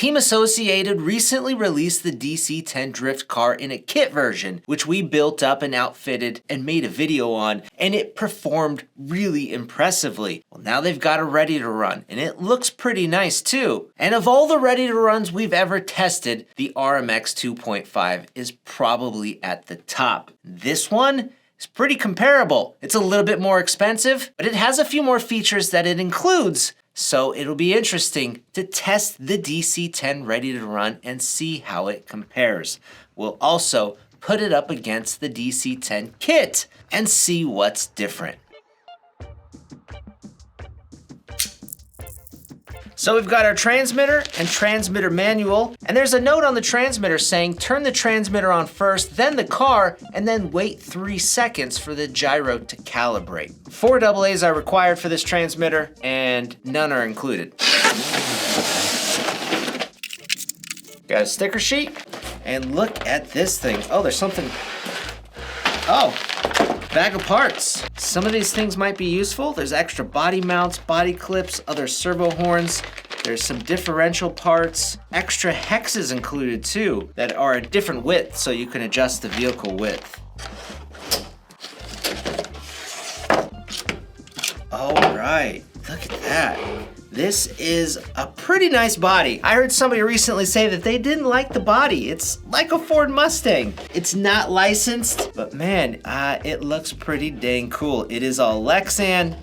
Team Associated recently released the DC10 drift car in a kit version, which we built up and outfitted and made a video on, and it performed really impressively. Well, now they've got a ready to run, and it looks pretty nice too. And of all the ready to runs we've ever tested, the RMX 2.5 is probably at the top. This one is pretty comparable. It's a little bit more expensive, but it has a few more features that it includes. So it'll be interesting to test the DC10 ready to run and see how it compares. We'll also put it up against the DC10 Kit and see what's different. So we've got our transmitter and transmitter manual, and there's a note on the transmitter saying turn the transmitter on first, then the car, and then wait 3 seconds for the gyro to calibrate. 4 AA's are required for this transmitter, and none are included. Got a sticker sheet, and look at this thing. Oh, there's something. Oh, bag of parts. Some of these things might be useful. There's extra body mounts, body clips, other servo horns. There's some differential parts, extra hexes included too that are a different width so you can adjust the vehicle width. All right, look at that. This is a pretty nice body. I heard somebody recently say that they didn't like the body. It's like a Ford Mustang. It's not licensed, but man, it looks pretty dang cool. It is all Lexan.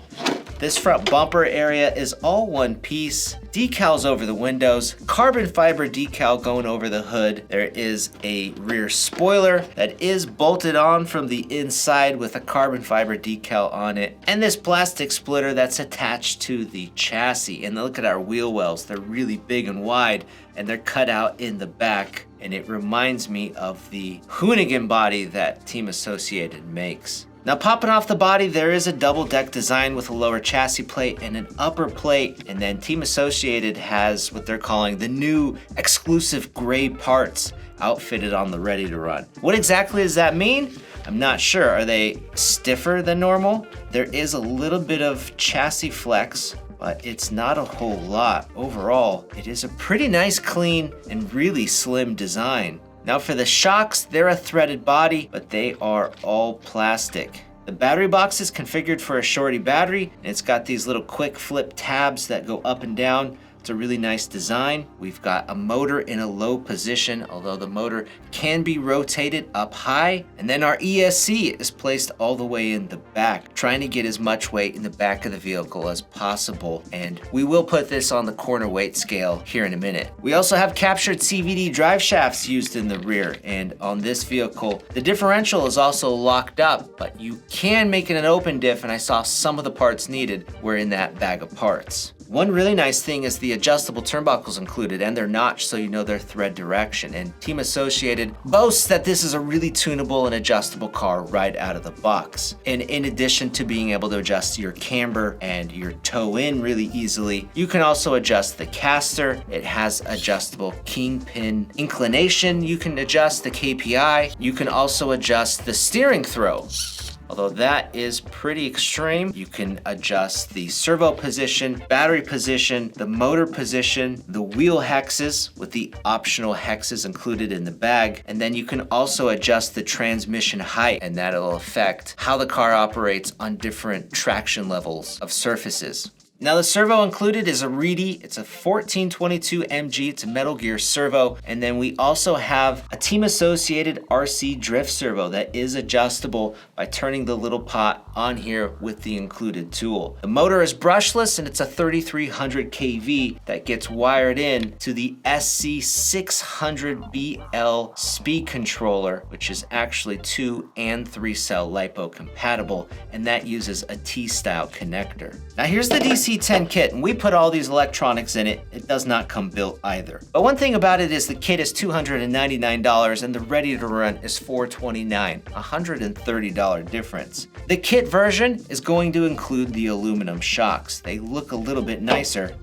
This front bumper area is all one piece. Decals over the windows, carbon fiber decal going over the hood. There is a rear spoiler that is bolted on from the inside with a carbon fiber decal on it. And this plastic splitter that's attached to the chassis. And look at our wheel wells. They're really big and wide, and they're cut out in the back. And it reminds me of the Hoonigan body that Team Associated makes. Now, popping off the body, there is a double deck design with a lower chassis plate and an upper plate. And then Team Associated has what they're calling the new exclusive gray parts outfitted on the ready to run. What exactly does that mean? I'm not sure. Are they stiffer than normal? There is a little bit of chassis flex, but it's not a whole lot. Overall, it is a pretty nice, clean, and really slim design. Now for the shocks, they're a threaded body, but they are all plastic. The battery box is configured for a shorty battery, and it's got these little quick flip tabs that go up and down. It's a really nice design. We've got a motor in a low position, although the motor can be rotated up high. And then our ESC is placed all the way in the back, trying to get as much weight in the back of the vehicle as possible. And we will put this on the corner weight scale here in a minute. We also have captured CVT drive shafts used in the rear. And on this vehicle, the differential is also locked up, but you can make it an open diff, and I saw some of the parts needed were in that bag of parts. One really nice thing is the adjustable turnbuckles included, and they're notched so you know their thread direction. And Team Associated boasts that this is a really tunable and adjustable car right out of the box. And in addition to being able to adjust your camber and your toe in really easily, you can also adjust the caster. It has adjustable kingpin inclination. You can adjust the KPI. You can also adjust the steering throw. Although that is pretty extreme. You can adjust the servo position, battery position, the motor position, the wheel hexes with the optional hexes included in the bag. And then you can also adjust the transmission height, and that'll affect how the car operates on different traction levels of surfaces. Now the servo included is a Reedy. It's a 1422 MG. It's a Metal Gear servo. And then we also have a Team Associated RC drift servo that is adjustable by turning the little pot on here with the included tool. The motor is brushless, and it's a 3300 kV that gets wired in to the SC600BL speed controller, which is actually 2 and 3 cell LiPo compatible, and that uses a T-style connector. Now here's the DC10 kit, and we put all these electronics in it. It does not come built either. But one thing about it is the kit is $299 and the ready to run is $429, $130 difference. The kit version is going to include the aluminum shocks. They look a little bit nicer.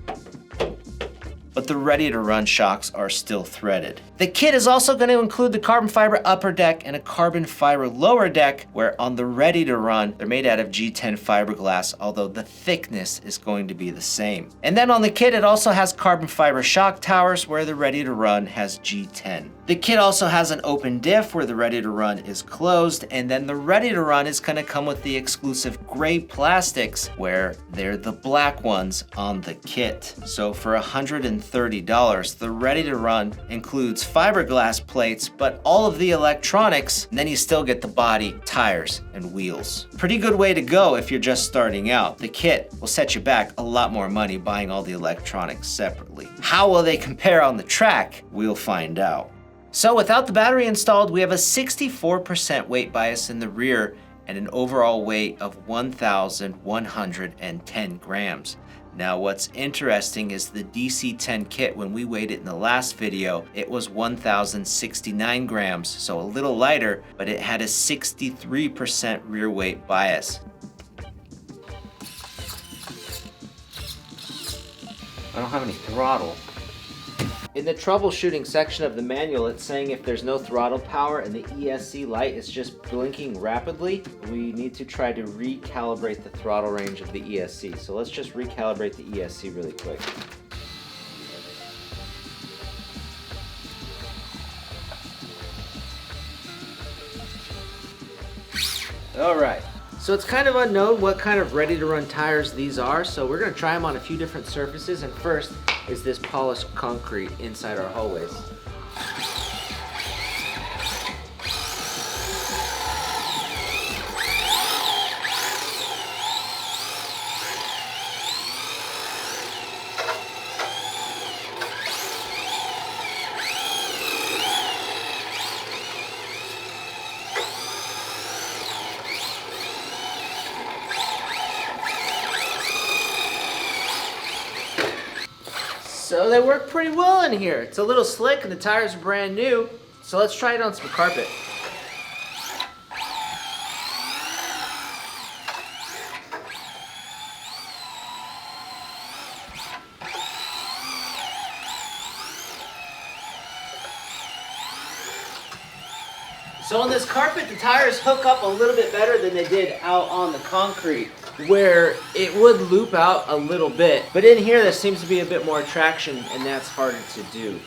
but the ready-to-run shocks are still threaded. The kit is also going to include the carbon fiber upper deck and a carbon fiber lower deck, where on the ready-to-run, they're made out of G10 fiberglass, although the thickness is going to be the same. And then on the kit, it also has carbon fiber shock towers, where the ready-to-run has G10. The kit also has an open diff where the ready-to-run is closed, and then the ready-to-run is going to come with the exclusive gray plastics, where they're the black ones on the kit. So for $130, the ready-to-run includes fiberglass plates, but all of the electronics, and then you still get the body, tires, and wheels. Pretty good way to go if you're just starting out. The kit will set you back a lot more money buying all the electronics separately. How will they compare on the track? We'll find out. So without the battery installed, we have a 64% weight bias in the rear and an overall weight of 1,110 grams. Now what's interesting is the DC10 kit, when we weighed it in the last video, it was 1,069 grams, so a little lighter, but it had a 63% rear weight bias. I don't have any throttle. In the troubleshooting section of the manual, it's saying if there's no throttle power and the ESC light is just blinking rapidly, we need to try to recalibrate the throttle range of the ESC. So let's just recalibrate the ESC really quick. All right. So it's kind of unknown what kind of ready-to-run tires these are, so we're going to try them on a few different surfaces, and first is this polished concrete inside our hallways. So they work pretty well in here. It's a little slick and the tires are brand new. So let's try it on some carpet. So on this carpet, the tires hook up a little bit better than they did out on the concrete, where it would loop out a little bit. But in here, there seems to be a bit more traction, and that's harder to do.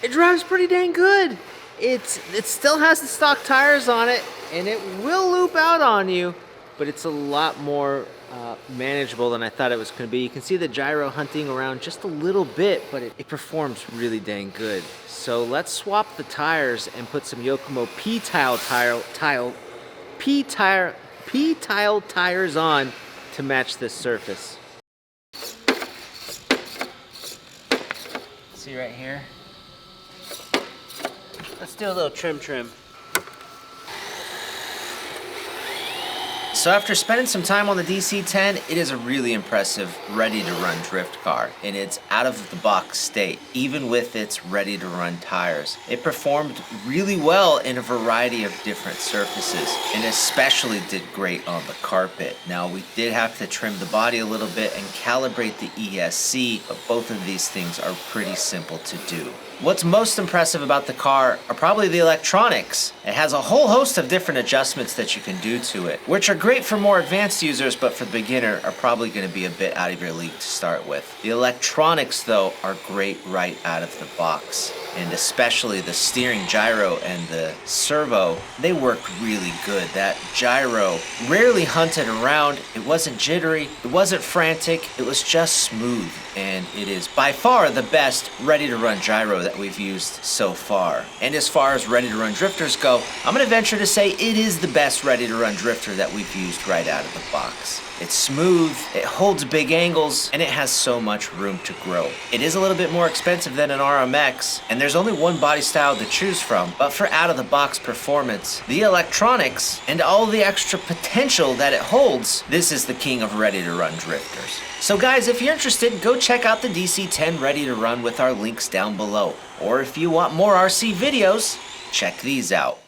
It drives pretty dang good. It still has the stock tires on it, and it will loop out on you, but it's a lot more manageable than I thought it was going to be. You can see the gyro hunting around just a little bit, but it performs really dang good. So let's swap the tires and put some Yokomo P-tile tires on to match this surface. See right here? Let's do a little trim. So after spending some time on the DC10, it is a really impressive, ready-to-run drift car in its out-of-the-box state, even with its ready-to-run tires. It performed really well in a variety of different surfaces, and especially did great on the carpet. Now, we did have to trim the body a little bit and calibrate the ESC, but both of these things are pretty simple to do. What's most impressive about the car are probably the electronics. It has a whole host of different adjustments that you can do to it, which are great for more advanced users, but for the beginner are probably going to be a bit out of your league to start with. The electronics, though, are great right out of the box, and especially the steering gyro and the servo, they worked really good. That gyro rarely hunted around, it wasn't jittery, it wasn't frantic, it was just smooth, and it is by far the best ready-to-run gyro that we've used so far. And as far as ready-to-run drifters go, I'm gonna venture to say it is the best ready-to-run drifter that we've used right out of the box. It's smooth, it holds big angles, and it has so much room to grow. It is a little bit more expensive than an RMX, and there's only one body style to choose from, but for out-of-the-box performance, the electronics, and all the extra potential that it holds, this is the king of ready-to-run drifters. So guys, if you're interested, go check out the DC10 Ready to Run with our links down below. Or if you want more RC videos, check these out.